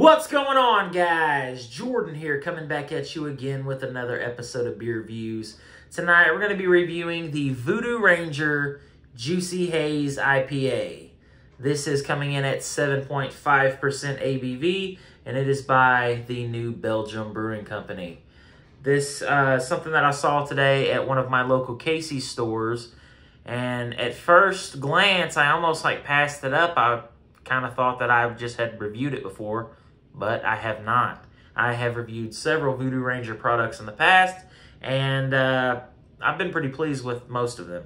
What's going on, guys? Jordan here, coming back at you again with another episode of Beer Reviews. Tonight, we're going to be reviewing the Voodoo Ranger Juicy Haze IPA. This is coming in at 7.5% ABV, and it is by the New Belgium Brewing Company. This something that I saw today at one of my local Casey's stores, and at first glance, I almost passed it up. I kind of thought that I just had reviewed it before, but I have not. I have reviewed several Voodoo Ranger products in the past, and I've been pretty pleased with most of them.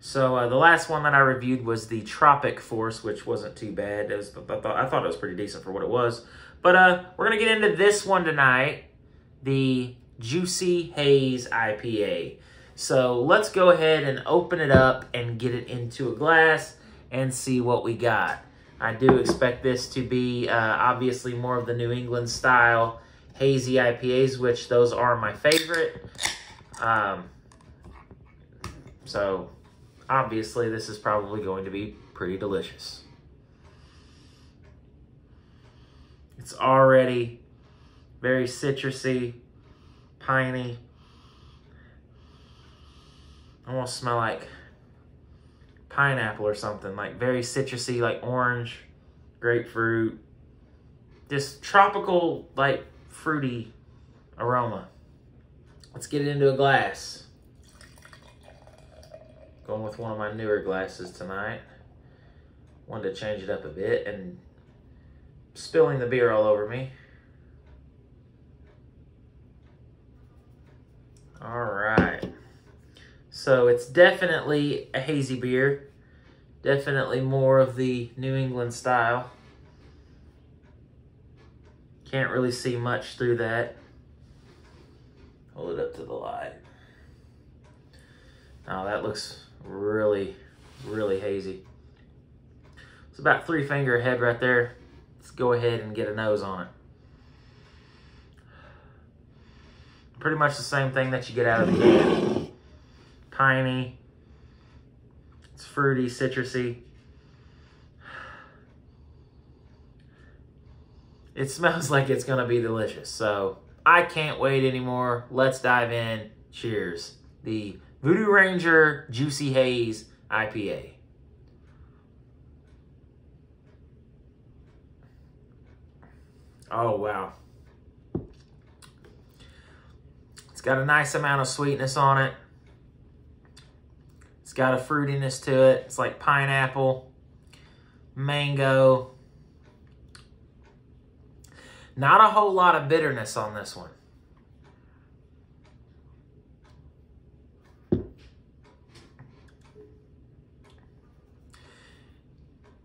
So the last one that I reviewed was the Tropic Force, which wasn't too bad. I thought it was pretty decent for what it was. But we're going to get into this one tonight, the Juicy Haze IPA. So let's go ahead and open it up and get it into a glass and see what we got. I do expect this to be obviously more of the New England style hazy IPAs, which those are my favorite. So obviously this is probably going to be pretty delicious. It's already very citrusy, piney. Almost smell like pineapple or something, like very citrusy, like orange, grapefruit, just tropical, like fruity aroma. Let's get it into a glass. Going with one of my newer glasses tonight. Wanted to change it up a bit and spilling the beer all over me. All right. So it's definitely a hazy beer. Definitely more of the New England style. Can't really see much through that. Hold it up to the light. Oh, that looks really, really hazy. It's about 3 finger ahead right there. Let's go ahead and get a nose on it. Pretty much the same thing that you get out of the can. Piney, it's fruity, citrusy. It smells like it's gonna be delicious. So I can't wait anymore. Let's dive in. Cheers. The Voodoo Ranger Juicy Haze IPA. Oh, wow. It's got a nice amount of sweetness on it. It's got a fruitiness to it. It's like pineapple, mango. Not a whole lot of bitterness on this one.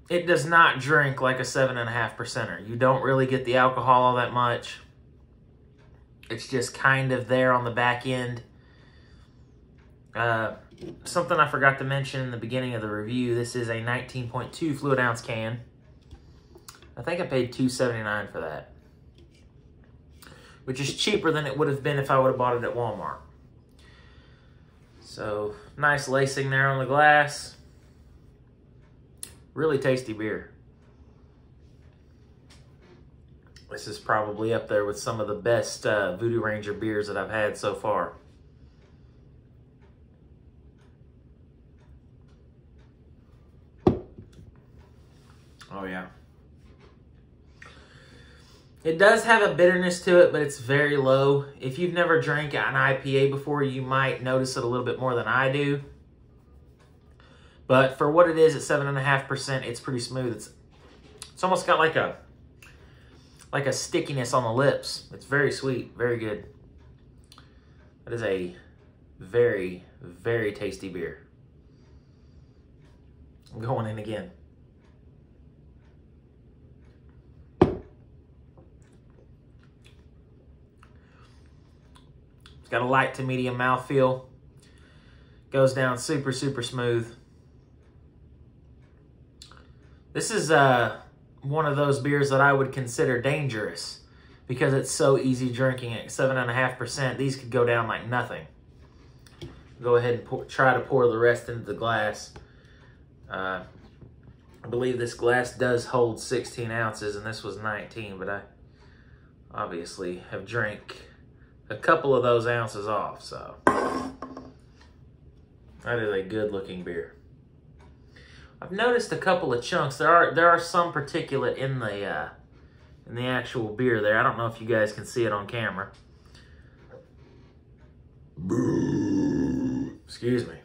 It does not drink like a 7.5%er. You don't really get the alcohol all that much. It's just kind of there on the back end. Something I forgot to mention in the beginning of the review, this is a 19.2 fluid ounce can. I think I paid $2.79 for that, which is cheaper than it would have been if I would have bought it at Walmart. So, nice lacing there on the glass. Really tasty beer. This is probably up there with some of the best Voodoo Ranger beers that I've had so far. Oh, yeah. It does have a bitterness to it, but it's very low. If you've never drank an IPA before, you might notice it a little bit more than I do. But for what it is at 7.5%, it's pretty smooth. It's almost got like a stickiness on the lips. It's very sweet, very good. That is a very, very tasty beer. I'm going in again. It's got a light to medium mouthfeel. Goes down super, super smooth. This is one of those beers that I would consider dangerous because it's so easy drinking at 7.5%. These could go down like nothing. Go ahead and try to pour the rest into the glass. I believe this glass does hold 16 ounces, and this was 19, but I obviously have drank a couple of those ounces off, so that is a good-looking beer. I've noticed a couple of chunks. There are some particulate in the actual beer there. I don't know if you guys can see it on camera. Excuse me.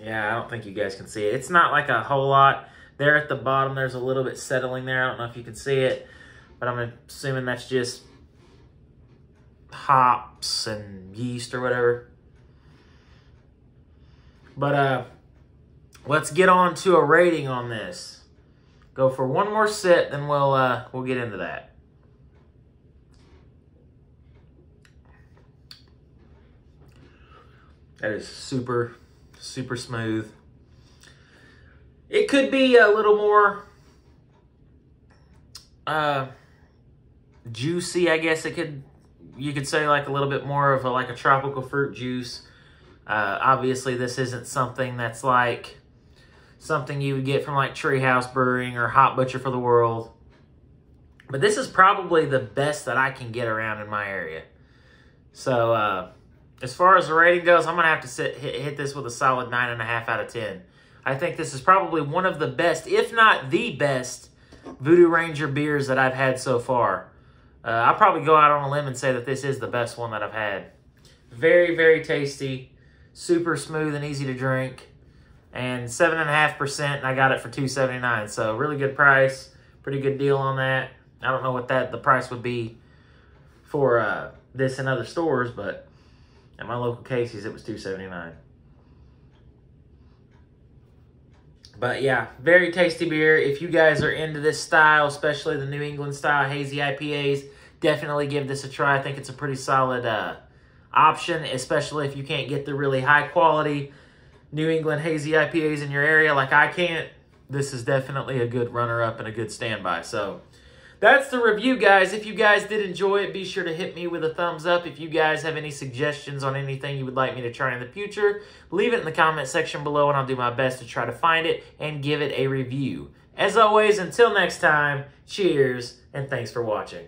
Yeah, I don't think you guys can see it. It's not like a whole lot. There at the bottom, there's a little bit settling there. I don't know if you can see it, but I'm assuming that's just hops and yeast or whatever. But let's get on to a rating on this. Go for one more sip, then we'll get into that. That is super, super smooth. It could be a little more juicy, I guess you could say, like a little bit more of like a tropical fruit juice. Obviously, this isn't something that's like something you would get from like Treehouse Brewing or Hot Butcher for the World. But this is probably the best that I can get around in my area. So, as far as the rating goes, I'm going to have to hit this with a solid 9.5 out of 10. I think this is probably one of the best, if not the best, Voodoo Ranger beers that I've had so far. I'll probably go out on a limb and say that this is the best one that I've had. Very, very tasty, super smooth and easy to drink, and 7.5%, and I got it for $2.79. So really good price, pretty good deal on that. I don't know what the price would be for this in other stores, but at my local Casey's, it was $2.79. But yeah, very tasty beer. If you guys are into this style, especially the New England style hazy IPAs, definitely give this a try. I think it's a pretty solid option, especially if you can't get the really high quality New England hazy IPAs in your area like I can't. This is definitely a good runner-up and a good standby. So that's the review, guys. If you guys did enjoy it, be sure to hit me with a thumbs up. If you guys have any suggestions on anything you would like me to try in the future, leave it in the comment section below, and I'll do my best to try to find it and give it a review. As always, until next time, cheers, and thanks for watching.